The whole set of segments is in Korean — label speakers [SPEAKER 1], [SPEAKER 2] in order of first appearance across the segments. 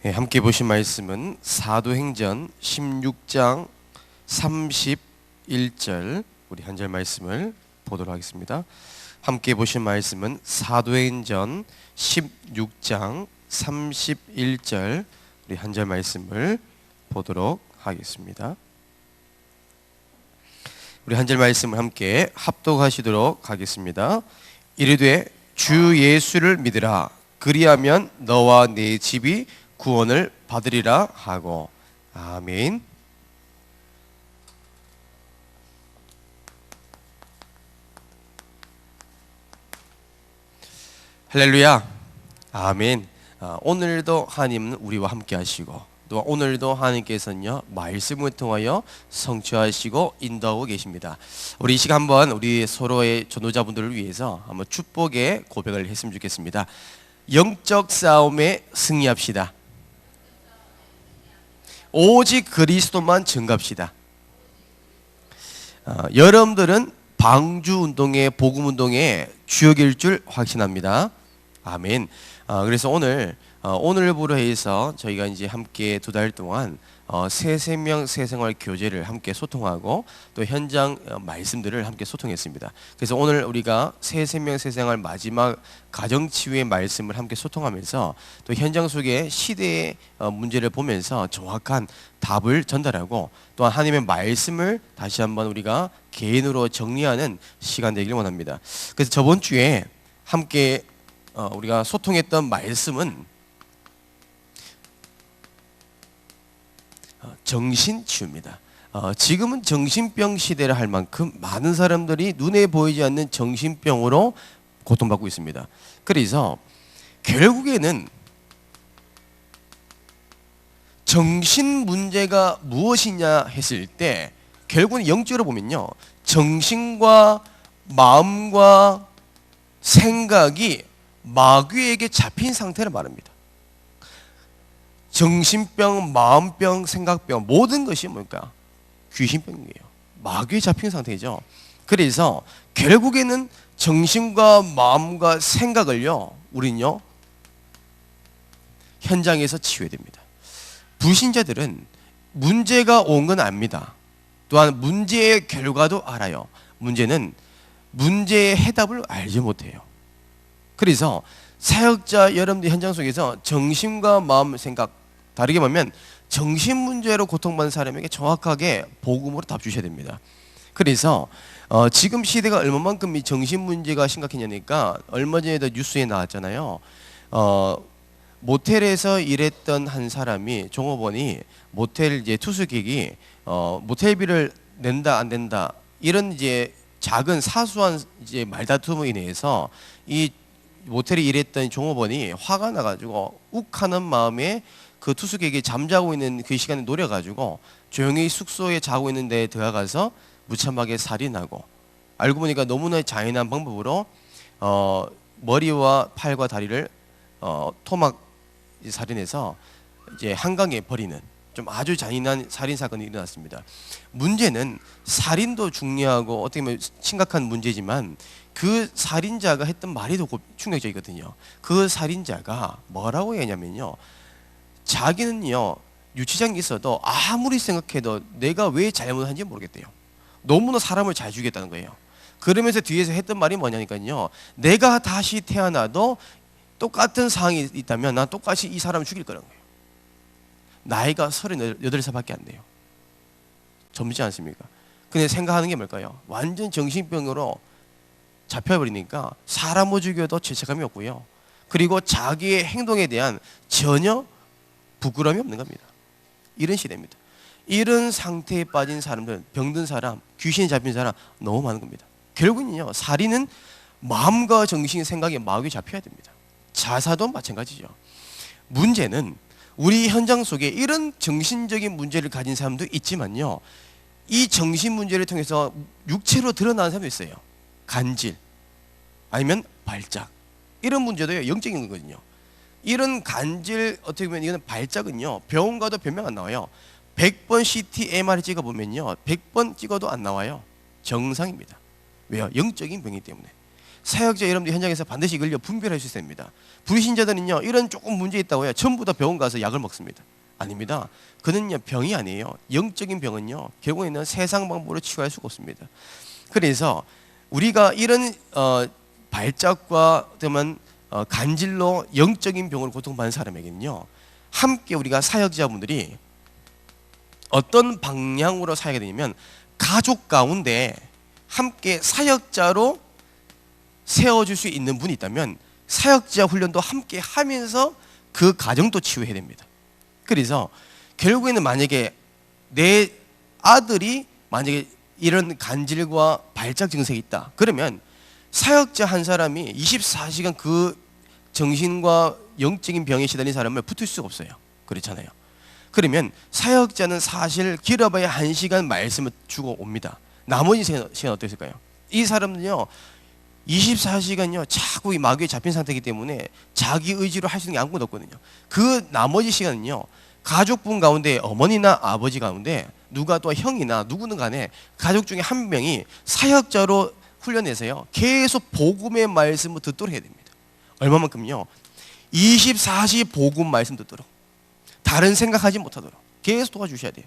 [SPEAKER 1] 네, 함께 보신 말씀은 사도행전 16장 31절 우리 한 절 말씀을 보도록 하겠습니다. 함께 보신 말씀은 사도행전 16장 31절 우리 한 절 말씀을 보도록 하겠습니다. 우리 한 절 말씀을 함께 합독하시도록 하겠습니다. 이르되 주 예수를 믿으라. 그리하면 너와 네 집이 구원을 받으리라 하고. 아멘. 할렐루야. 아멘. 오늘도 하나님은 우리와 함께 하시고 또 오늘도 하나님께서는요 말씀을 통하여 성취하시고 인도하고 계십니다. 우리 이 시간 한번 우리 서로의 전도자분들을 위해서 한번 축복의 고백을 했으면 좋겠습니다. 영적 싸움에 승리합시다. 오직 그리스도만 증거합시다. 여러분들은 방주운동의 복음운동의 주역일 줄 확신합니다. 아멘. 그래서 오늘부로 해서 저희가 이제 함께 2달 동안 새 생명 새 생활 교제를 함께 소통하고 또 현장 말씀들을 함께 소통했습니다. 그래서 오늘 우리가 새 생명 새 생활 마지막 가정 치유의 말씀을 함께 소통하면서 또 현장 속의 시대의 문제를 보면서 정확한 답을 전달하고 또한 하나님의 말씀을 다시 한번 우리가 개인으로 정리하는 시간 되기를 원합니다. 그래서 저번 주에 함께 우리가 소통했던 말씀은 정신치유입니다. 지금은 정신병 시대라 할 만큼 많은 사람들이 눈에 보이지 않는 정신병으로 고통받고 있습니다. 그래서 결국에는 정신 문제가 무엇이냐 했을 때 결국은 영적으로 보면요 정신과 마음과 생각이 마귀에게 잡힌 상태를 말합니다. 정신병, 마음병, 생각병 모든 것이 뭘까? 귀신병이에요. 마귀에 잡힌 상태죠. 그래서 결국에는 정신과 마음과 생각을요 우리는요 현장에서 치유해야 됩니다. 불신자들은 문제가 온 건 압니다. 또한 문제의 결과도 알아요. 문제는 문제의 해답을 알지 못해요. 그래서 사역자 여러분들 현장 속에서 정신과 마음, 생각 다르게 보면 정신 문제로 고통받는 사람에게 정확하게 복음으로 답 주셔야 됩니다. 그래서 지금 시대가 얼마만큼 이 정신 문제가 심각했냐니까 얼마 전에도 뉴스에 나왔잖아요. 모텔에서 일했던 한 사람이 종업원이 모텔 이제 투숙객이 모텔비를 낸다 안 된다 이런 이제 작은 사소한 이제 말다툼으로 인해서 이 모텔에 일했던 종업원이 화가 나가지고 욱하는 마음에 그 투숙객이 잠자고 있는 그 시간에 노려가지고 조용히 숙소에 자고 있는 데에 들어가서 무참하게 살인하고 알고 보니까 너무나 잔인한 방법으로 머리와 팔과 다리를 토막 살인해서 이제 한강에 버리는 좀 아주 잔인한 살인 사건이 일어났습니다. 문제는 살인도 중요하고 어떻게 보면 심각한 문제지만 그 살인자가 했던 말이 더 충격적이거든요. 그 살인자가 뭐라고 했냐면요. 자기는요 유치장에 있어도 아무리 생각해도 내가 왜 잘못한지 모르겠대요. 너무나 사람을 잘 죽였다는 거예요. 그러면서 뒤에서 했던 말이 뭐냐니까요. 내가 다시 태어나도 똑같은 상황이 있다면 난 똑같이 이 사람을 죽일 거라는 거예요. 나이가 38살밖에 안 돼요. 젊지 않습니까? 근데 생각하는 게 뭘까요? 완전 정신병으로 잡혀버리니까 사람을 죽여도 죄책감이 없고요. 그리고 자기의 행동에 대한 전혀 부끄러움이 없는 겁니다. 이런 시대입니다. 이런 상태에 빠진 사람들, 병든 사람, 귀신에 잡힌 사람 너무 많은 겁니다. 결국은요 살인은 마음과 정신, 생각에 마귀에 잡혀야 됩니다. 자사도 마찬가지죠. 문제는 우리 현장 속에 이런 정신적인 문제를 가진 사람도 있지만요 이 정신 문제를 통해서 육체로 드러나는 사람도 있어요. 간질 아니면 발작 이런 문제도 영적인 거거든요. 이런 간질 어떻게 보면 이거는 발작은요 병원 가도 변명 안 나와요. 100번 CT, MRI 찍어보면요 100번 찍어도 안 나와요. 정상입니다. 왜요? 영적인 병이기 때문에. 사역자 여러분들 현장에서 반드시 이걸 분별할 수 있어야 됩니다. 불신자들은요, 이런 조금 문제 있다고 해요 전부 다 병원 가서 약을 먹습니다. 아닙니다. 그는요, 병이 아니에요. 영적인 병은요, 결국에는 세상 방법으로 치유할 수가 없습니다. 그래서 우리가 이런 발작과 그러면 간질로 영적인 병으로 고통받는 사람에게는요, 함께 우리가 사역자분들이 어떤 방향으로 사역이 되냐면, 가족 가운데 함께 사역자로 세워줄 수 있는 분이 있다면 사역자 훈련도 함께 하면서 그 가정도 치유해야 됩니다. 그래서 결국에는 만약에 내 아들이 만약에 이런 간질과 발작 증세가 있다, 그러면 사역자 한 사람이 24시간 그 정신과 영적인 병에 시달린 사람을 붙을 수가 없어요. 그렇잖아요. 그러면 사역자는 사실 길어봐야 1시간 말씀을 주고 옵니다. 나머지 시간 어땠을까요? 이 사람은요, 24시간요 자꾸 이 마귀에 잡힌 상태이기 때문에 자기 의지로 할 수 있는 게 아무것도 없거든요. 그 나머지 시간은요, 가족분 가운데 어머니나 아버지 가운데 누가 또 형이나 누구는 간에 가족 중에 한 명이 사역자로 훈련해서요 계속 복음의 말씀을 듣도록 해야 됩니다. 얼마만큼요? 24시 복음 말씀 듣도록, 다른 생각하지 못하도록 계속 도와주셔야 돼요.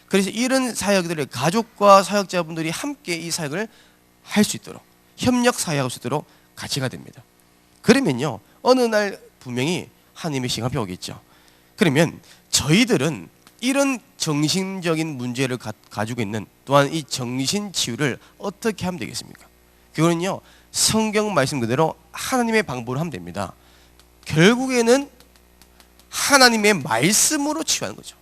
[SPEAKER 1] 그래서 이런 사역들을 가족과 사역자분들이 함께 이 사역을 할 수 있도록, 협력 사역할 수 있도록 같이 가야 됩니다. 그러면요, 어느 날 분명히 하나님의 시간표가 오겠죠. 그러면 저희들은 이런 정신적인 문제를 가지고 있는, 또한 이 정신치유를 어떻게 하면 되겠습니까? 그거는요, 성경 말씀 그대로 하나님의 방법으로 하면 됩니다. 결국에는 하나님의 말씀으로 치유하는 거죠.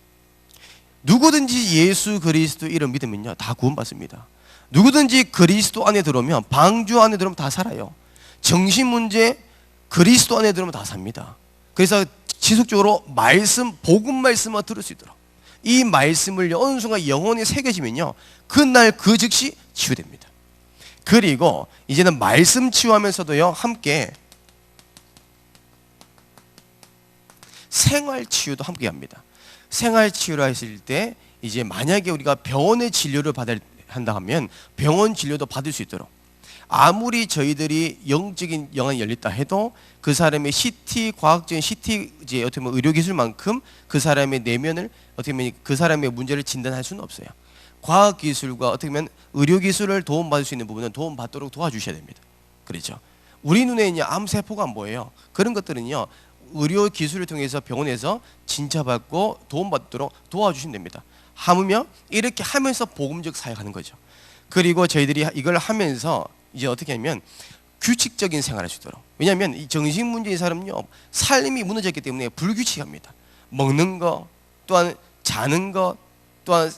[SPEAKER 1] 누구든지 예수 그리스도 이름 믿으면요 다 구원받습니다. 누구든지 그리스도 안에 들어오면, 방주 안에 들어오면 다 살아요. 정신 문제 그리스도 안에 들어오면 다 삽니다. 그래서 지속적으로 말씀, 복음 말씀을 들을 수 있도록, 이 말씀을 어느 순간 영혼에 새겨지면요 그날 그 즉시 치유됩니다. 그리고 이제는 말씀 치유하면서도요 함께 생활 치유도 함께 합니다. 생활 치유를 했을 때 이제 만약에 우리가 병원의 진료를 받아야 한다 하면 병원 진료도 받을 수 있도록, 아무리 저희들이 영적인 영안이 열렸다 해도 그 사람의 CT, 과학적인 CT 이제 어떻게 보면 의료 기술만큼 그 사람의 내면을 어떻게 보면 그 사람의 문제를 진단할 수는 없어요. 과학 기술과 어떻게 보면 의료 기술을 도움받을 수 있는 부분은 도움받도록 도와주셔야 됩니다. 그렇죠. 우리 눈에는요 암 세포가 안 보여요. 그런 것들은요 의료 기술을 통해서 병원에서 진찰받고 도움받도록 도와주시면 됩니다. 하물며 이렇게 하면서 복음적 사역하는 거죠. 그리고 저희들이 이걸 하면서 이제 어떻게 하면 규칙적인 생활을 할 수 있도록, 왜냐하면 이 정신 문제인 사람은요 삶이 무너졌기 때문에 불규칙합니다. 먹는 거, 또한 자는 것, 또한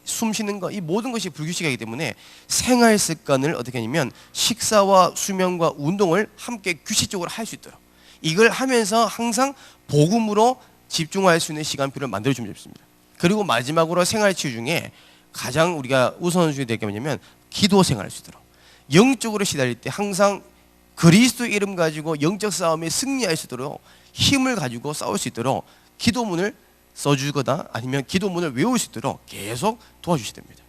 [SPEAKER 1] 숨 쉬는 것, 이 모든 것이 불규칙하기 때문에 생활 습관을 어떻게 하냐면 식사와 수면과 운동을 함께 규칙적으로 할 수 있도록, 이걸 하면서 항상 복음으로 집중할 수 있는 시간표를 만들어주면 좋습니다. 그리고 마지막으로 생활 치유 중에 가장 우리가 우선순위 될 게 뭐냐면 기도 생활할 수 있도록, 영적으로 시달릴 때 항상 그리스도 이름 가지고 영적 싸움에 승리할 수 있도록 힘을 가지고 싸울 수 있도록 기도문을 써주거나 아니면 기도문을 외울 수 있도록 계속 도와주셔야 됩니다.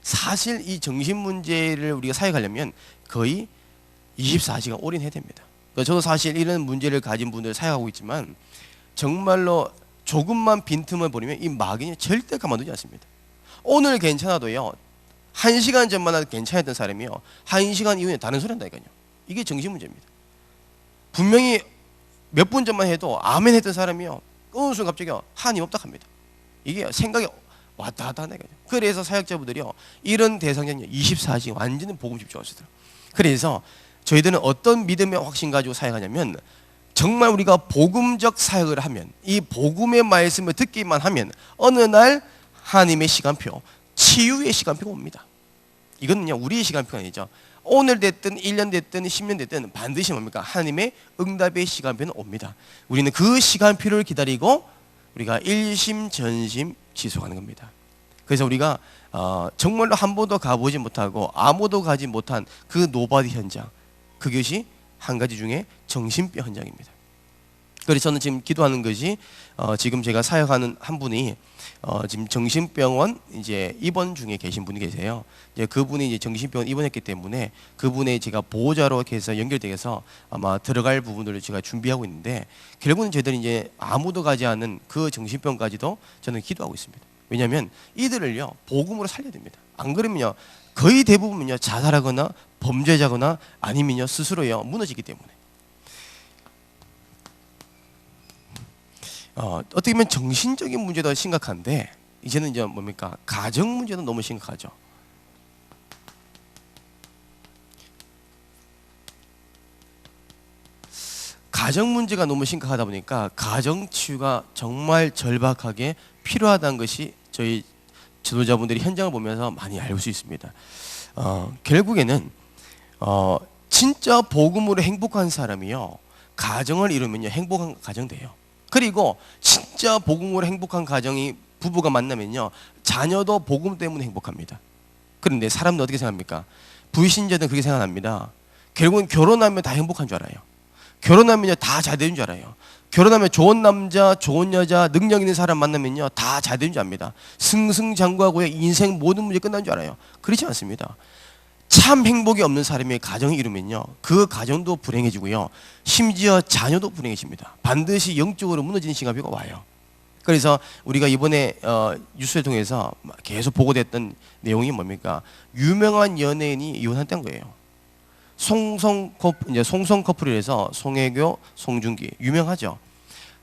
[SPEAKER 1] 사실 이 정신 문제를 우리가 사역하려면 거의 24시간 올인해야 됩니다. 저도 사실 이런 문제를 가진 분들 사역하고 있지만 정말로 조금만 빈틈을 버리면 이 마귀는 절대 가만두지 않습니다. 오늘 괜찮아도요 1시간 전만 해도 괜찮았던 사람이요 1시간 이후에 다른 소리 한다니까요. 이게 정신 문제입니다. 분명히 몇 분 전만 해도 아멘 했던 사람이요 어느 순간 갑자기 하나님 없다 합니다. 이게 생각이 왔다 갔다 한다니까요. 그래서 사역자분들이요 이런 대상자는 24시간 완전히 복음 집중하시더라고요. 그래서 저희들은 어떤 믿음의 확신 가지고 사역하냐면, 정말 우리가 복음적 사역을 하면, 이 복음의 말씀을 듣기만 하면 어느 날 하나님의 시간표, 치유의 시간표가 옵니다. 이거는요 우리의 시간표가 아니죠. 오늘 됐든 1년 됐든 10년 됐든 반드시 뭡니까? 하나님의 응답의 시간표는 옵니다. 우리는 그 시간표를 기다리고 우리가 일심전심 지속하는 겁니다. 그래서 우리가 정말로 한 번도 가보지 못하고 아무도 가지 못한 그 노바디 현장, 그것이 한 가지 중에 정신병 현장입니다. 그래서 저는 지금 기도하는 것이 지금 제가 사역하는 한 분이 지금 정신병원 이제 입원 중에 계신 분이 계세요. 이제 그분이 이제 정신병원 입원했기 때문에 그분의 제가 보호자로 해서 연결되어서 아마 들어갈 부분들을 제가 준비하고 있는데, 결국은 저희들이 이제 아무도 가지 않은 그 정신병까지도 저는 기도하고 있습니다. 왜냐하면 이들을요 복음으로 살려야 됩니다. 안 그러면요 거의 대부분은요 자살하거나 범죄자거나 아니면요 스스로요 무너지기 때문에. 어떻게 보면 정신적인 문제도 심각한데 이제는 이제 뭡니까? 가정 문제도 너무 심각하죠. 가정 문제가 너무 심각하다 보니까 가정 치유가 정말 절박하게 필요하다는 것이 저희 지도자분들이 현장을 보면서 많이 알 수 있습니다. 결국에는 진짜 복음으로 행복한 사람이요 가정을 이루면요 행복한 가정 돼요. 그리고 진짜 복음으로 행복한 가정이 부부가 만나면요 자녀도 복음 때문에 행복합니다. 그런데 사람들 어떻게 생각합니까? 불신자들은 그렇게 생각합니다. 결국은 결혼하면 다 행복한 줄 알아요. 결혼하면요 다 잘 되는 줄 알아요. 결혼하면 좋은 남자, 좋은 여자, 능력 있는 사람 만나면요 다 잘 되는 줄 압니다. 승승장구하고요 인생 모든 문제 끝난 줄 알아요. 그렇지 않습니다. 참 행복이 없는 사람이 가정을 이루면요 그 가정도 불행해지고요 심지어 자녀도 불행해집니다. 반드시 영적으로 무너지는 시간이 와요. 그래서 우리가 이번에 뉴스를 통해서 계속 보고됐던 내용이 뭡니까? 유명한 연예인이 이혼했던 거예요. 송성 커플이라서 송혜교, 송중기 유명하죠.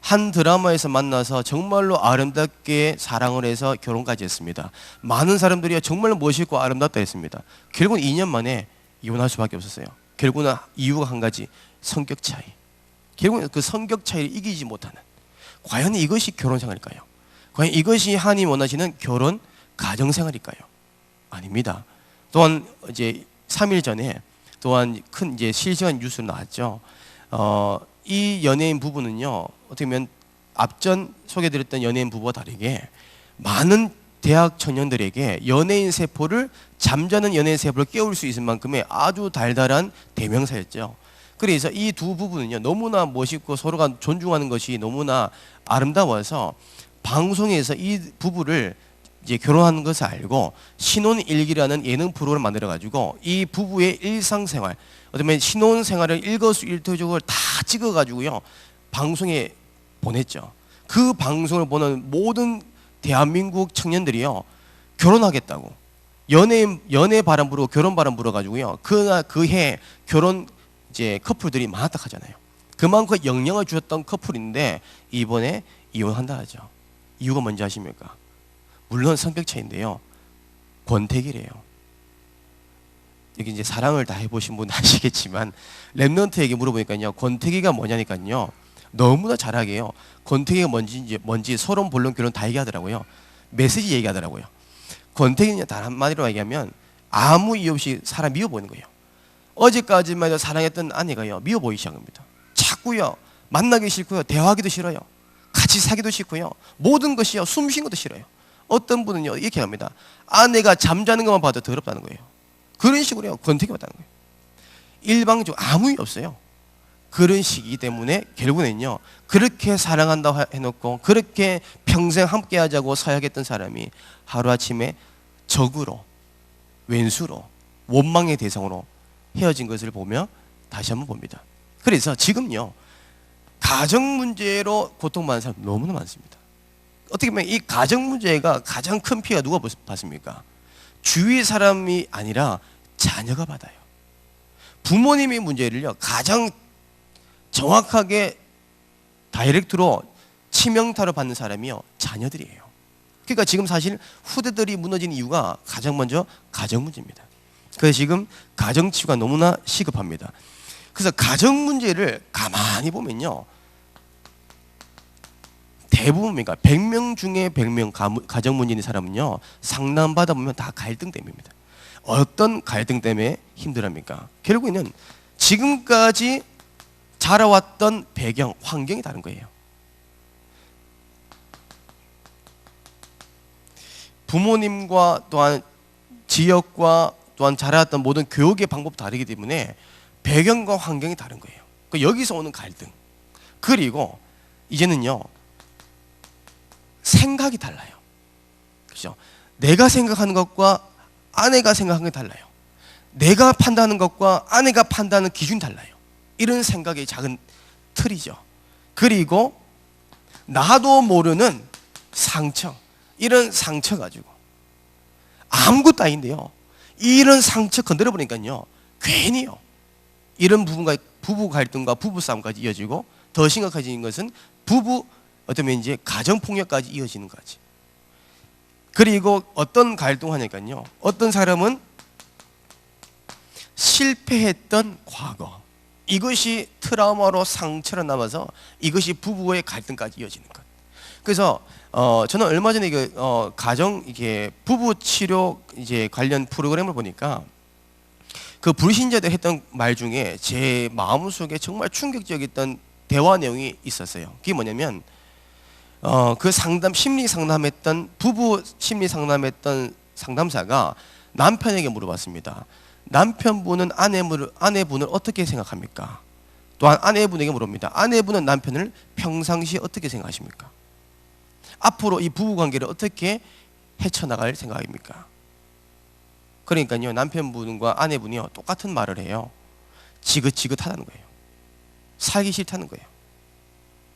[SPEAKER 1] 한 드라마에서 만나서 정말로 아름답게 사랑을 해서 결혼까지 했습니다. 많은 사람들이 정말 멋있고 아름답다 했습니다. 결국은 2년 만에 이혼할 수밖에 없었어요. 결국은 이유가 한 가지, 성격 차이. 결국은 그 성격 차이를 이기지 못하는, 과연 이것이 결혼 생활일까요? 과연 이것이 하나님 원하시는 결혼 가정 생활일까요? 아닙니다. 또한 이제 3일 전에 또한 큰 이제 실시간 뉴스로 나왔죠. 이 연예인 부부는요 어떻게 보면 앞전 소개드렸던 연예인 부부와 다르게 많은 대학 청년들에게 연예인 세포를, 잠자는 연예인 세포를 깨울 수 있을 만큼의 아주 달달한 대명사였죠. 그래서 이 두 부부는요 너무나 멋있고 서로가 존중하는 것이 너무나 아름다워서 방송에서 이 부부를 이제 결혼하는 것을 알고 신혼일기라는 예능 프로그램을 만들어 가지고 이 부부의 일상생활, 어떻게 보면 신혼생활을 일거수일투족을 다 찍어 가지고요 방송에 보냈죠. 그 방송을 보는 모든 대한민국 청년들이요 결혼하겠다고 연애 바람 부르고 결혼 바람 불어 가지고요 그해 결혼 이제 커플들이 많았다 하잖아요. 그만큼 영향을 주셨던 커플인데 이번에 이혼한다 하죠. 이유가 뭔지 아십니까? 물론 성격 차이인데요 권태기래요. 여기 이제 사랑을 다 해보신 분 아시겠지만 랩런트에게 물어보니까요 권태기가 뭐냐니까요 너무나 잘하게요 권태기가 뭔지 서론 본론 결론 다 얘기하더라고요. 메시지 얘기하더라고요. 권태기는 단 한마디로 얘기하면 아무 이유 없이 사람 미워 보이는 거예요. 어제까지만 해도 사랑했던 아내가요 미워 보이기 시작합니다. 자꾸요 만나기 싫고요 대화하기도 싫어요. 같이 사기도 싫고요 모든 것이요 숨 쉬는 것도 싫어요. 어떤 분은요 이렇게 합니다. 아내가 잠자는 것만 봐도 더럽다는 거예요. 그런 식으로요 권태기 받다는 거예요. 일방적으로 아무 일 없어요. 그런 시기 때문에 결국에는요 그렇게 사랑한다고 해놓고 그렇게 평생 함께 하자고 사역했던 사람이 하루아침에 적으로, 왼수로, 원망의 대상으로 헤어진 것을 보며 다시 한번 봅니다. 그래서 지금요 가정 문제로 고통받는 사람 너무나 많습니다. 어떻게 보면 이 가정 문제가 가장 큰 피해가 누가 받습니까? 주위 사람이 아니라 자녀가 받아요. 부모님의 문제를요 가장 정확하게 다이렉트로 치명타로 받는 사람이요 자녀들이에요. 그러니까 지금 사실 후대들이 무너진 이유가 가장 먼저 가정 문제입니다. 그래서 지금 가정 치유가 너무나 시급합니다. 그래서 가정 문제를 가만히 보면요 대부분입니다. 100명 중에 100명 가정 문제 있는 사람은요 상담받아 보면 다 갈등 때문입니다. 어떤 갈등 때문에 힘들합니까? 결국에는 지금까지 자라왔던 배경, 환경이 다른 거예요. 부모님과 또한 지역과 또한 자라왔던 모든 교육의 방법도 다르기 때문에 배경과 환경이 다른 거예요. 여기서 오는 갈등, 그리고 이제는요 생각이 달라요. 그렇죠? 내가 생각하는 것과 아내가 생각하는 게 달라요. 내가 판단하는 것과 아내가 판단하는 기준이 달라요. 이런 생각의 작은 틀이죠. 그리고 나도 모르는 상처, 이런 상처 가지고 아무것도 아닌데요, 이런 상처 건드려 보니까요 괜히요 이런 부분과 부부 갈등과 부부 싸움까지 이어지고, 더 심각해지는 것은 부부 어쩌면 이제 가정 폭력까지 이어지는 거지. 그리고 어떤 갈등하니까요, 어떤 사람은 실패했던 과거, 이것이 트라우마로 상처로 남아서 이것이 부부의 갈등까지 이어지는 것. 그래서 저는 얼마 전에 가정 이게 부부 치료 이제 관련 프로그램을 보니까 그 불신자들 했던 말 중에 제 마음속에 정말 충격적이었던 대화 내용이 있었어요. 그게 뭐냐면 그 심리 상담했던 부부 심리 상담했던 상담사가 남편에게 물어봤습니다. 남편분은 아내분을 어떻게 생각합니까? 또한 아내분에게 물어봅니다. 아내분은 남편을 평상시에 어떻게 생각하십니까? 앞으로 이 부부 관계를 어떻게 헤쳐나갈 생각입니까? 그러니까요, 남편분과 아내분이요 똑같은 말을 해요. 지긋지긋하다는 거예요. 살기 싫다는 거예요.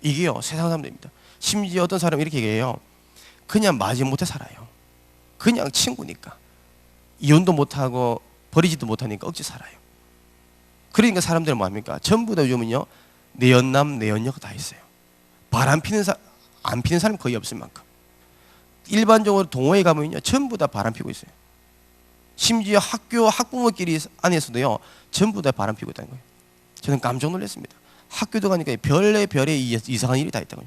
[SPEAKER 1] 이게요 세상 사람들입니다. 심지어 어떤 사람이 이렇게 얘기해요. 그냥 마지못해 살아요. 그냥 친구니까. 이혼도 못하고 버리지도 못하니까 억지 살아요. 그러니까 사람들은 뭐합니까? 전부 다 요즘은요 내연남 내연녀가 다 있어요. 안 피는 사람이 거의 없을 만큼. 일반적으로 동호회 가면요 전부 다 바람 피고 있어요. 심지어 학부모끼리 안에서도요 전부 다 바람 피고 있다는 거예요. 저는 깜짝 놀랐습니다. 학교도 가니까 별의 이상한 일이 다 있다고요.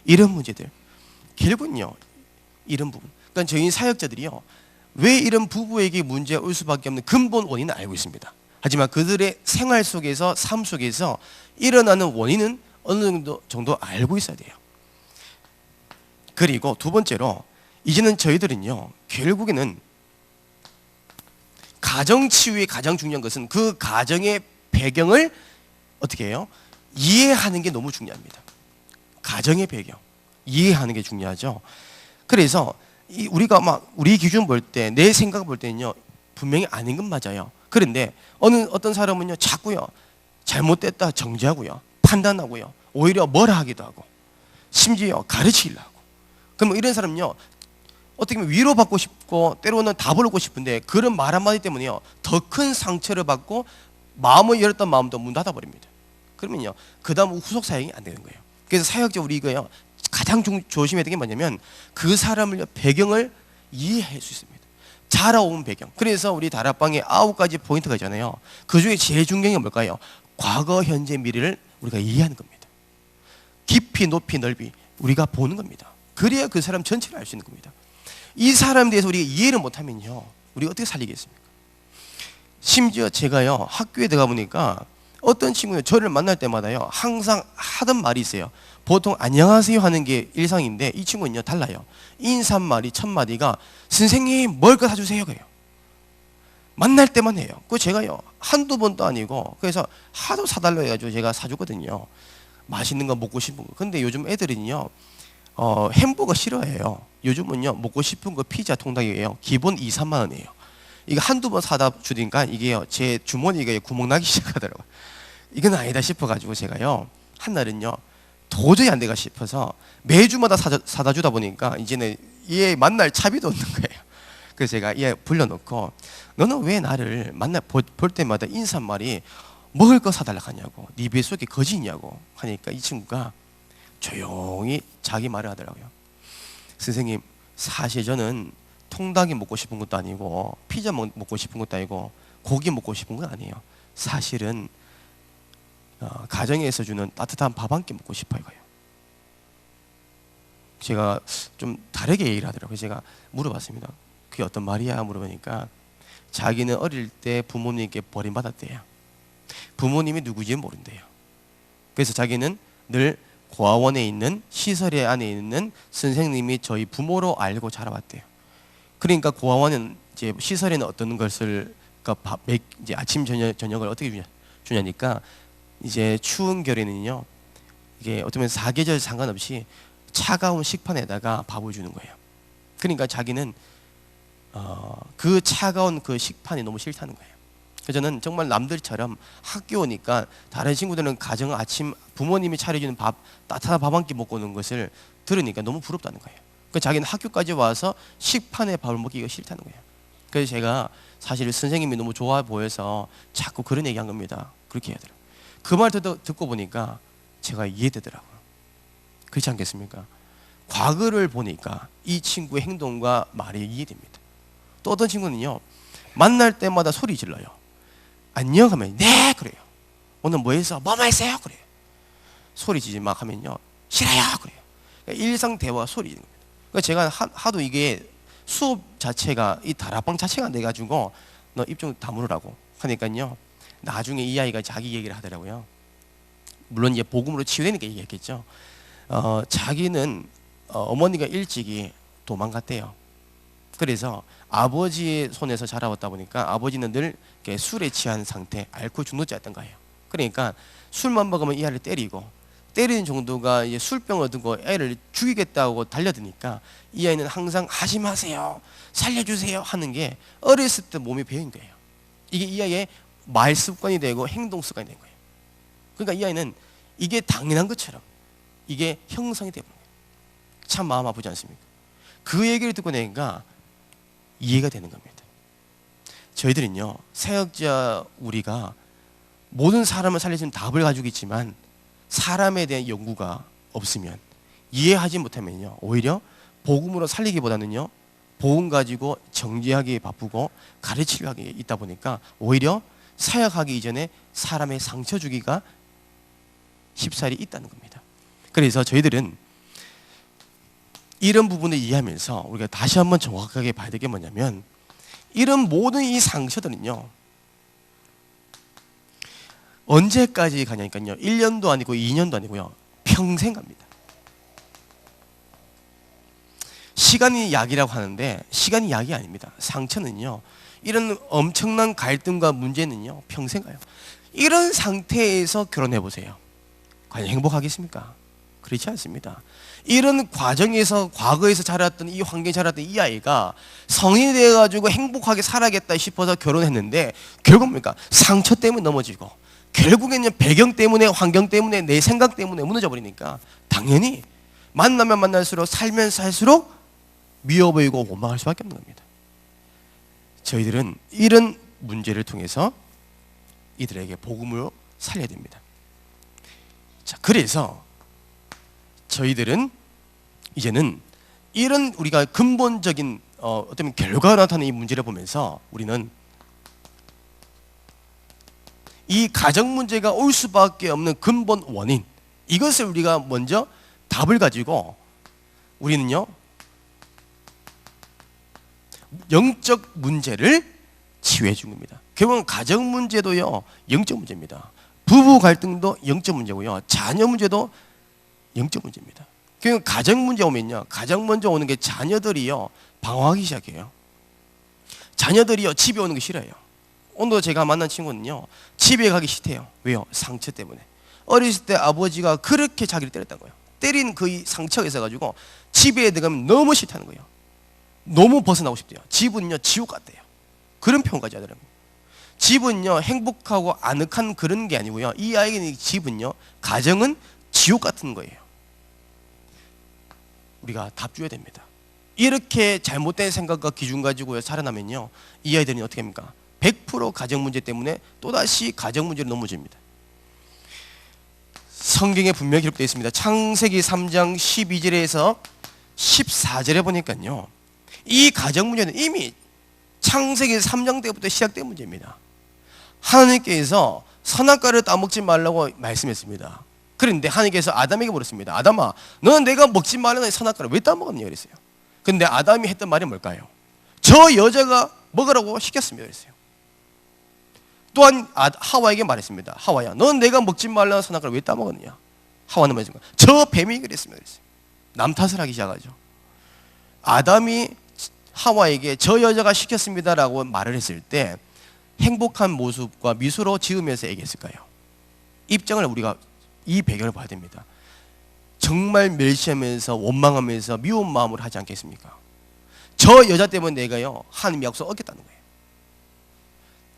[SPEAKER 1] 이런 문제들, 결국은요 이런 부분. 그러니까 저희 사역자들이요 왜 이런 부부에게 문제가 올 수밖에 없는 근본 원인은 알고 있습니다. 하지만 그들의 생활 속에서, 삶 속에서 일어나는 원인은 어느 정도 알고 있어야 돼요. 그리고 두 번째로, 이제는 저희들은요 결국에는 가정 치유의 가장 중요한 것은 그 가정의 배경을 어떻게 해요? 이해하는 게 너무 중요합니다. 가정의 배경 이해하는 게 중요하죠. 그래서 우리가 우리 기준 볼 때, 내 생각 볼 때는요 분명히 아닌 건 맞아요. 그런데 어떤 사람은요 자꾸요 잘못됐다 정죄하고요, 판단하고요, 오히려 뭐라 하기도 하고, 심지어 가르치려고 하고. 그럼 이런 사람은요 어떻게 보면 위로받고 싶고 때로는 답을 얻고 싶은데 그런 말 한마디 때문에요 더 큰 상처를 받고 마음을 열었던 마음도 문 닫아버립니다. 그러면요 그 다음 후속 사역이 안 되는 거예요. 그래서 사역자 우리 이거요 가장 조심해야 되는 게 뭐냐면 그 사람을 배경을 이해할 수 있습니다. 자라온 배경. 그래서 우리 다락방에 9가지 포인트가 있잖아요. 그 중에 제일 중요한 게 뭘까요? 과거, 현재, 미래를 우리가 이해하는 겁니다. 깊이, 높이, 넓이 우리가 보는 겁니다. 그래야 그 사람 전체를 알 수 있는 겁니다. 이 사람에 대해서 우리가 이해를 못하면요 우리가 어떻게 살리겠습니까? 심지어 제가요 학교에 들어가 보니까 어떤 친구가 저를 만날 때마다요 항상 하던 말이 있어요. 보통 안녕하세요 하는 게 일상인데 이 친구는요 달라요. 인사말이 첫 마디가 선생님 뭘 거 사주세요 그래요. 만날 때만 해요. 그거 제가요 한두 번도 아니고 그래서 하도 사달라 해가지고 제가 사주거든요. 맛있는 거 먹고 싶은 거. 근데 요즘 애들은요 햄버거 싫어해요. 요즘은요 먹고 싶은 거 피자 통닭이에요. 기본 2, 3만 원이에요. 이거 한두 번 사다 주니까 이게요 제 주머니가 구멍 나기 시작하더라고요. 이건 아니다 싶어가지고 제가요 한날은요 도저히 안 돼가 싶어서 매주마다 사다 주다 보니까 이제는 얘 만날 차비도 없는 거예요. 그래서 제가 얘 불러놓고 너는 왜 나를 볼 때마다 인사말이 먹을 거 사달라 하냐고, 네 뱃속에 거지 있냐고 하니까 이 친구가 조용히 자기 말을 하더라고요. 선생님 사실 저는 통닭이 먹고 싶은 것도 아니고 피자 먹고 싶은 것도 아니고 고기 먹고 싶은 건 아니에요. 사실은 가정에서 주는 따뜻한 밥 한 끼 먹고 싶어요. 제가 좀 다르게 얘기를 하더라고요. 제가 물어봤습니다. 그게 어떤 말이야? 물어보니까 자기는 어릴 때 부모님께 버림받았대요. 부모님이 누구지 모른대요. 그래서 자기는 늘 고아원에 있는 시설 안에 있는 선생님이 저희 부모로 알고 자라왔대요. 그러니까 고아원은 이제 시설에는 어떤 것을 그러니까 이제 아침 저녁을 어떻게 주냐니까 이제 추운 겨울에는요 이게 어쩌면 사계절 상관없이 차가운 식판에다가 밥을 주는 거예요. 그러니까 자기는 그 차가운 그 식판이 너무 싫다는 거예요. 그래서 저는 정말 남들처럼 학교 오니까 다른 친구들은 가정 아침 부모님이 차려주는 밥, 따뜻한 밥 한 끼 먹고 오는 것을 들으니까 너무 부럽다는 거예요. 그러니까 자기는 학교까지 와서 식판에 밥을 먹기가 싫다는 거예요. 그래서 제가 사실 선생님이 너무 좋아 보여서 자꾸 그런 얘기한 겁니다. 그렇게 해야 되더라고요. 그 말 듣고 보니까 제가 이해되더라고요. 그렇지 않겠습니까? 과거를 보니까 이 친구의 행동과 말이 이해됩니다. 또 어떤 친구는요, 만날 때마다 소리 질러요. 안녕 하면 네 그래요. 오늘 뭐 했어? 뭐뭐 했어요? 그래요. 소리 지지 막 하면요, 싫어요 그래요. 그러니까 일상 대화 소리 지르는 겁니다. 그러니까 제가 하도 이게 수업 자체가 이 다락방 자체가 돼 가지고 너 입 좀 다물으라고 하니까요, 나중에 이 아이가 자기 얘기를 하더라고요. 물론 이제 복음으로 치유되니까 얘기했겠죠. 자기는 어머니가 일찍이 도망갔대요. 그래서 아버지의 손에서 자라왔다 보니까 아버지는 늘 술에 취한 상태, 알코올 중독자였던 거예요. 그러니까 술만 먹으면 이 아이를 때리고, 때리는 정도가 이제 술병을 들고 애를 죽이겠다고 달려드니까 이 아이는 항상 하지 마세요, 살려주세요 하는 게 어렸을 때 몸이 배인 거예요. 이게 이 아이의 말 습관이 되고 행동 습관이 된 거예요. 그러니까 이 아이는 이게 당연한 것처럼 이게 형성이 되는 거예요. 참 마음 아프지 않습니까? 그 얘기를 듣고 나니까 이해가 되는 겁니다. 저희들은요, 사역자 우리가 모든 사람을 살릴 수 있는 답을 가지고 있지만 사람에 대한 연구가 없으면, 이해하지 못하면요, 오히려 복음으로 살리기보다는요, 복음 가지고 정죄하기에 바쁘고 가르치려 하기에 있다 보니까 오히려 사역하기 이전에 사람의 상처 주기가 쉽사리 있다는 겁니다. 그래서 저희들은 이런 부분을 이해하면서 우리가 다시 한번 정확하게 봐야 될 게 뭐냐면, 이런 모든 이 상처들은요, 언제까지 가냐니까요, 1년도 아니고 2년도 아니고요, 평생 갑니다. 시간이 약이라고 하는데 시간이 약이 아닙니다. 상처는요, 이런 엄청난 갈등과 문제는요, 평생 가요. 이런 상태에서 결혼해 보세요. 과연 행복하겠습니까? 그렇지 않습니다. 이런 과정에서, 과거에서 자랐던, 이 환경에 자랐던 이 아이가 성인이 되어가지고 행복하게 살아야겠다 싶어서 결혼했는데 결국 뭡니까? 상처 때문에 넘어지고, 결국에는 배경 때문에, 환경 때문에, 내 생각 때문에 무너져 버리니까 당연히 만나면 만날수록, 살면 살수록 미워 보이고 원망할 수밖에 없는 겁니다. 저희들은 이런 문제를 통해서 이들에게 복음을 살려야 됩니다. 자, 그래서 저희들은 이제는 이런 우리가 근본적인 어떤 결과가 나타나는 이 문제를 보면서 우리는 이 가정 문제가 올 수밖에 없는 근본 원인, 이것을 우리가 먼저 답을 가지고 우리는요, 영적 문제를 치유해 준 겁니다. 결국은 가정 문제도요, 영적 문제입니다. 부부 갈등도 영적 문제고요, 자녀 문제도 영적 문제입니다. 그러니까 가정 문제 오면요, 가장 먼저 오는 게 자녀들이요, 방황하기 시작해요. 자녀들이요, 집에 오는 거 싫어해요. 오늘 제가 만난 친구는요, 집에 가기 싫대요. 왜요? 상처 때문에. 어렸을 때 아버지가 그렇게 자기를 때렸던 거예요. 때린 그 상처가 있어가지고 집에 들어가면 너무 싫다는 거예요. 너무 벗어나고 싶대요. 집은요, 지옥 같대요. 그런 표현까지 하더라고요. 집은요, 행복하고 아늑한 그런 게 아니고요, 이 아이의 집은요, 가정은 지옥 같은 거예요. 우리가 답 줘야 됩니다. 이렇게 잘못된 생각과 기준 가지고 살아나면요, 이 아이들은 어떻게 합니까? 100% 가정 문제 때문에 또다시 가정 문제로 넘어집니다. 성경에 분명히 기록되어 있습니다. 창세기 3장 12절에서 14절에 보니까요, 이 가정 문제는 이미 창세기 3장 때부터 시작된 문제입니다. 하나님께서 선악과를 따먹지 말라고 말씀했습니다. 그런데 하나님께서 아담에게 물었습니다. 아담아, 너는 내가 먹지 말라는 선악과를 왜 따먹었냐 그랬어요. 근데 아담이 했던 말이 뭘까요? 저 여자가 먹으라고 시켰습니다 그랬어요. 또한 하와에게 말했습니다. 하와야, 너는 내가 먹지 말라는 선악과를 왜 따먹었느냐? 하와는 말했습니다. 저 뱀이 그랬습니다 그랬어요. 남 탓을 하기 시작하죠. 아담이 하와에게 저 여자가 시켰습니다라고 말을 했을 때 행복한 모습과 미소로 지으면서 얘기했을까요? 입장을 우리가 이 배경을 봐야 됩니다. 정말 멸시하면서 원망하면서 미운 마음으로 하지 않겠습니까? 저 여자 때문에 내가요 하나님 약속 어겼다는 거예요.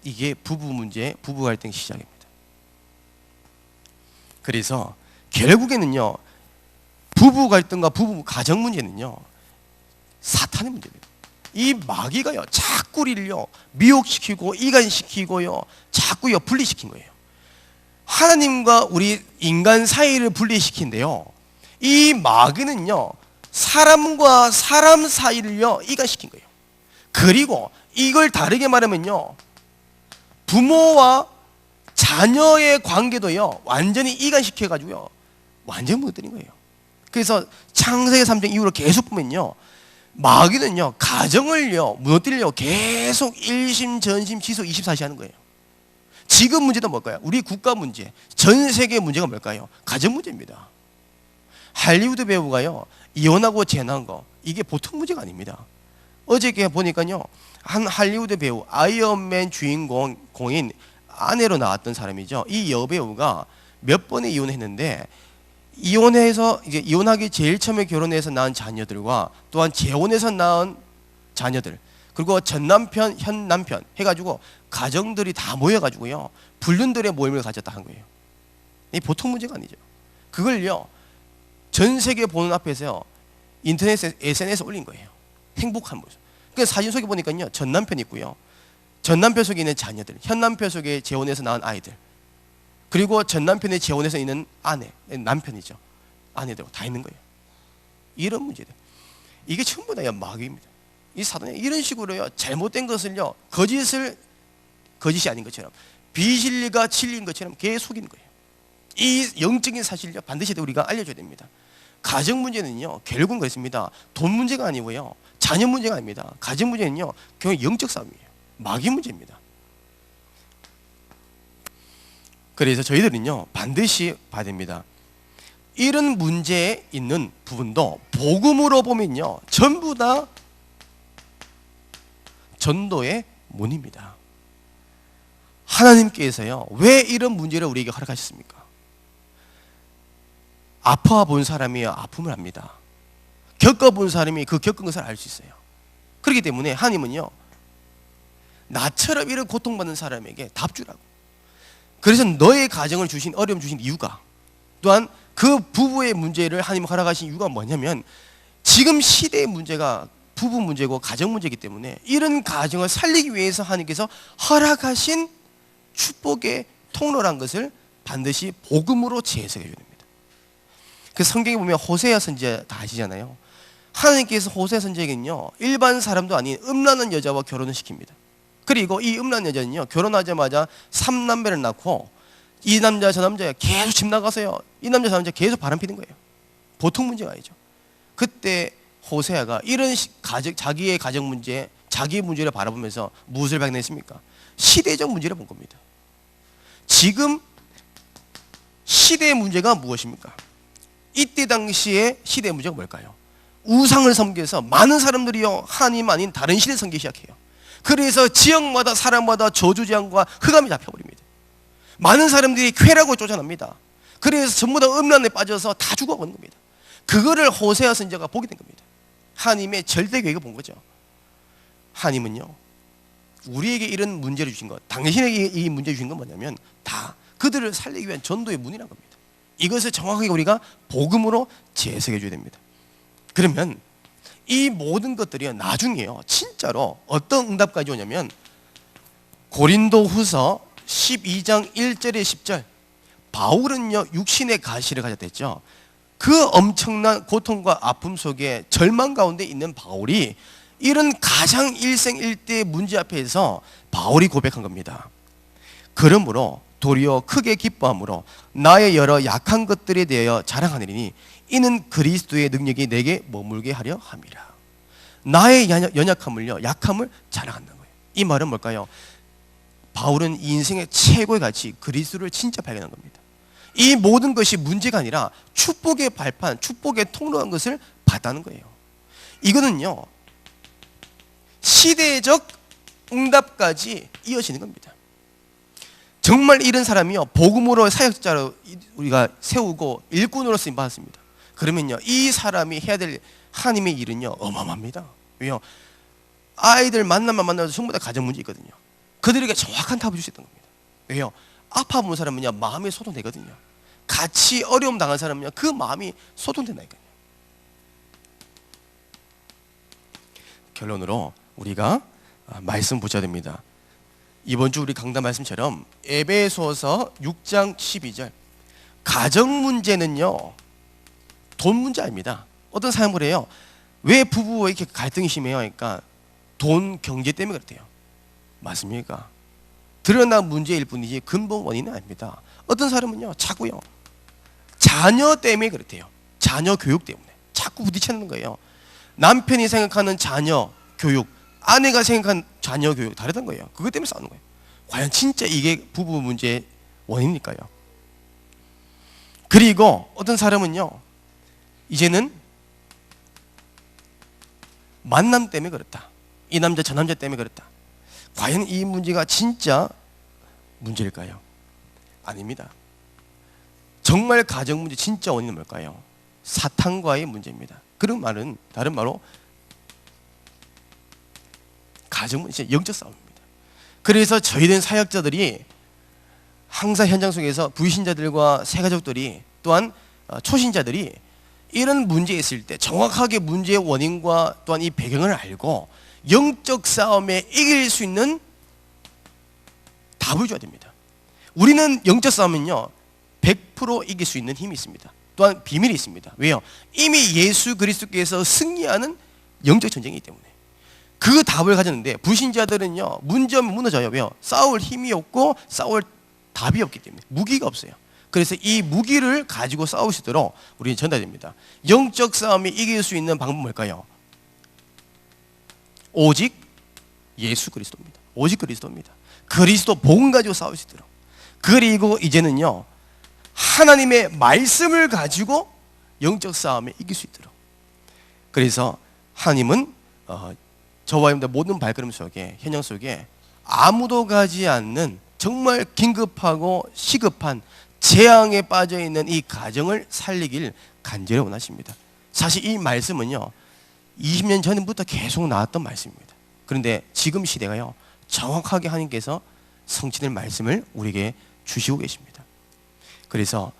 [SPEAKER 1] 이게 부부 문제, 부부 갈등 시작입니다. 그래서 결국에는요 부부 갈등과 부부 가정 문제는요 사탄의 문제입니다. 이 마귀가요 자꾸 우리를요 미혹시키고 이간시키고요 자꾸요 분리시킨 거예요. 하나님과 우리 인간 사이를 분리시킨데요, 이 마귀는요 사람과 사람 사이를요 이간시킨 거예요. 그리고 이걸 다르게 말하면요 부모와 자녀의 관계도요 완전히 이간시켜 가지고요 완전히 무너뜨린 거예요. 그래서 창세기 3장 이후로 계속 보면요 마귀는요 가정을요 무너뜨리려고 계속 일심 전심 지속 24시 하는 거예요. 지금 문제도 뭘까요? 우리 국가 문제, 전 세계 문제가 뭘까요? 가정 문제입니다. 할리우드 배우가요 이혼하고 재혼한 거 이게 보통 문제가 아닙니다. 어저께 보니까요 한 할리우드 배우 아이언맨 주인공인 아내로 나왔던 사람이죠. 이 여배우가 몇 번에 이혼했는데 이혼해서 이제 이혼하기 제일 처음에 결혼해서 낳은 자녀들과 또한 재혼해서 낳은 자녀들 그리고 전 남편, 현 남편 해가지고 가정들이 다 모여가지고요 불륜들의 모임을 가졌다 한 거예요. 이 보통 문제가 아니죠. 그걸요 전 세계 보는 앞에서요 인터넷에 SNS에 올린 거예요. 행복한 모습. 그 사진 속에 보니까요 전 남편 있고요, 전 남편 속에 있는 자녀들, 현 남편 속에 재혼해서 낳은 아이들, 그리고 전 남편의 재혼해서 있는 아내, 남편이죠. 아내들 다 있는 거예요. 이런 문제들. 이게 전부 다 마귀입니다. 이 사단이 이런 식으로요 잘못된 것을요 거짓이 아닌 것처럼 비진리가 진리인 것처럼 계속 속이는 거예요. 이 영적인 사실요 반드시 우리가 알려줘야 됩니다. 가정 문제는요 결국은 그렇습니다. 돈 문제가 아니고요 자녀 문제가 아닙니다. 가정 문제는요 결국 영적 싸움이에요. 마귀 문제입니다. 그래서 저희들은요 반드시 봐야 됩니다. 이런 문제에 있는 부분도 복음으로 보면요 전부 다 전도의 문입니다. 하나님께서요 왜 이런 문제를 우리에게 허락하셨습니까? 아파본 사람이 아픔을 압니다. 겪어본 사람이 그 겪은 것을 알 수 있어요. 그렇기 때문에 하나님은요 나처럼 이런 고통받는 사람에게 답 주라고. 그래서 너의 가정을 주신 어려움 주신 이유가, 또한 그 부부의 문제를 하나님 허락하신 이유가 뭐냐면 지금 시대의 문제가 부부 문제고 가정 문제이기 때문에 이런 가정을 살리기 위해서 하나님께서 허락하신 축복의 통로란 것을 반드시 복음으로 재해석해 줘야 됩니다. 그 성경에 보면 호세아 선지자 다 아시잖아요. 하나님께서 호세아 선지자에게는요 일반 사람도 아닌 음란한 여자와 결혼을 시킵니다. 그리고 이 음란한 여자는요 결혼하자마자 3남매를 낳고 이 남자 저 남자가 계속 집 나가서요 이 남자 저 남자 계속 바람피는 거예요. 보통 문제가 아니죠. 그때 호세아가 이런 자기의 가정 문제, 자기의 문제를 바라보면서 무엇을 발견했습니까? 시대적 문제를 본 겁니다. 지금 시대의 문제가 무엇입니까? 이때 당시에 시대의 문제가 뭘까요? 우상을 섬겨서 많은 사람들이요 하나님 아닌 다른 신을 섬기기 시작해요. 그래서 지역마다 사람마다 저주재앙과 흑암이 잡혀버립니다. 많은 사람들이 쾌락을 쫓아납니다. 그래서 전부 다 음란에 빠져서 다 죽어가는 겁니다. 그거를 호세아 선지자가 보게 된 겁니다. 하나님의 절대 계획을 본 거죠. 하나님은요 우리에게 이런 문제를 주신 것, 당신에게 이 문제 주신 건 뭐냐면 다 그들을 살리기 위한 전도의 문이란 겁니다. 이것을 정확하게 우리가 복음으로 재해석해 줘야 됩니다. 그러면 이 모든 것들이 나중에요 진짜로 어떤 응답까지 오냐면 고린도후서 12장 1절에 10절 바울은요 육신의 가시를 가졌댔죠. 그 엄청난 고통과 아픔 속에 절망 가운데 있는 바울이 이런 가장 일생일대의 문제 앞에서 바울이 고백한 겁니다. 그러므로 도리어 크게 기뻐함으로 나의 여러 약한 것들에 대하여 자랑하느니 이는 그리스도의 능력이 내게 머물게 하려 함이라. 나의 연약함을요 약함을 자랑한다는 거예요. 이 말은 뭘까요? 바울은 인생의 최고의 가치 그리스도를 진짜 발견한 겁니다. 이 모든 것이 문제가 아니라 축복의 발판, 축복의 통로한 것을 봤다는 거예요. 이거는요 시대적 응답까지 이어지는 겁니다. 정말 이런 사람이요 복음으로 사역자로 우리가 세우고 일꾼으로 쓰임 받았습니다. 그러면요, 이 사람이 해야 될 하나님의 일은요 어마어마합니다. 왜요? 아이들 만나도 전부 다 가정 문제 있거든요. 그들에게 정확한 답을 줄 수 있는 겁니다. 왜요? 아파 보는 사람은요 마음이 소동되거든요. 같이 어려움 당한 사람은요 그 마음이 소동된다니까요. 결론으로 우리가 말씀 붙여야 됩니다. 이번 주 우리 강단 말씀처럼 에베소서 6장 12절, 가정 문제는요 돈 문제 아닙니다. 어떤 사람을 해요. 왜 부부와 이렇게 갈등이 심해요? 그러니까 돈, 경제 때문에 그렇대요. 맞습니까? 드러난 문제일 뿐이지 근본 원인은 아닙니다. 어떤 사람은요 자꾸요 자녀 때문에 그렇대요. 자녀 교육 때문에 자꾸 부딪히는 거예요. 남편이 생각하는 자녀 교육, 아내가 생각하는 자녀 교육 다르던 거예요. 그것 때문에 싸우는 거예요. 과연 진짜 이게 부부 문제의 원인일까요? 그리고 어떤 사람은요 이제는 만남 때문에 그렇다, 이 남자 저 남자 때문에 그렇다. 과연 이 문제가 진짜 문제일까요? 아닙니다. 정말 가정 문제 진짜 원인은 뭘까요? 사탄과의 문제입니다. 그런 말은 다른 말로 가정 문제, 영적 싸움입니다. 그래서 저희된 사역자들이 항상 현장 속에서 불신자들과 새가족들이 또한 초신자들이 이런 문제에 있을 때 정확하게 문제의 원인과 또한 이 배경을 알고 영적 싸움에 이길 수 있는 답을 줘야 됩니다. 우리는 영적 싸움은요 100% 이길 수 있는 힘이 있습니다. 또한 비밀이 있습니다. 왜요? 이미 예수 그리스도께서 승리하는 영적 전쟁이기 때문에. 그 답을 가졌는데 불신자들은요 문제면 무너져요. 왜요? 싸울 힘이 없고 싸울 답이 없기 때문에, 무기가 없어요. 그래서 이 무기를 가지고 싸울 수 있도록 우리는 전달해야 됩니다. 영적 싸움이 이길 수 있는 방법은 뭘까요? 오직 예수 그리스도입니다. 오직 그리스도입니다. 그리스도 복음 가지고 싸울 수 있도록. 그리고 이제는요 하나님의 말씀을 가지고 영적 싸움에 이길 수 있도록. 그래서 하나님은 저와 여러분들 모든 발걸음 속에, 현장 속에 아무도 가지 않는 정말 긴급하고 시급한 재앙에 빠져 있는 이 가정을 살리길 간절히 원하십니다. 사실 이 말씀은요 20년 전부터 계속 나왔던 말씀입니다. 그런데 지금 시대가요 정확하게 하나님께서 성취될 말씀을 우리에게 주시고 계십니다. 그래서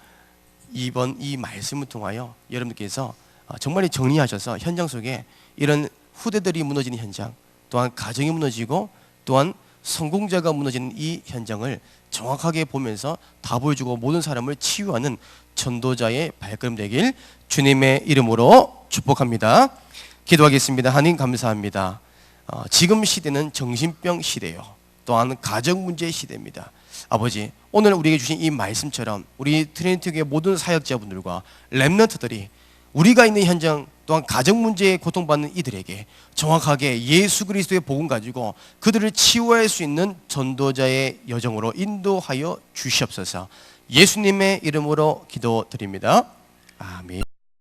[SPEAKER 1] 이번 이 말씀을 통하여 여러분들께서 정말 정리하셔서 현장 속에 이런 후대들이 무너지는 현장, 또한 가정이 무너지고 또한 성공자가 무너지는 이 현장을 정확하게 보면서 답을 주고 모든 사람을 치유하는 전도자의 발걸음 되길 주님의 이름으로 축복합니다. 기도하겠습니다. 하나님 감사합니다. 지금 시대는 정신병 시대요, 또한 가정 문제 시대입니다. 아버지, 오늘 우리에게 주신 이 말씀처럼 우리 트리니티교회 모든 사역자분들과 렘넌트들이 우리가 있는 현장 또한 가정 문제에 고통받는 이들에게 정확하게 예수 그리스도의 복음 가지고 그들을 치유할 수 있는 전도자의 여정으로 인도하여 주시옵소서. 예수님의 이름으로 기도드립니다. 아멘.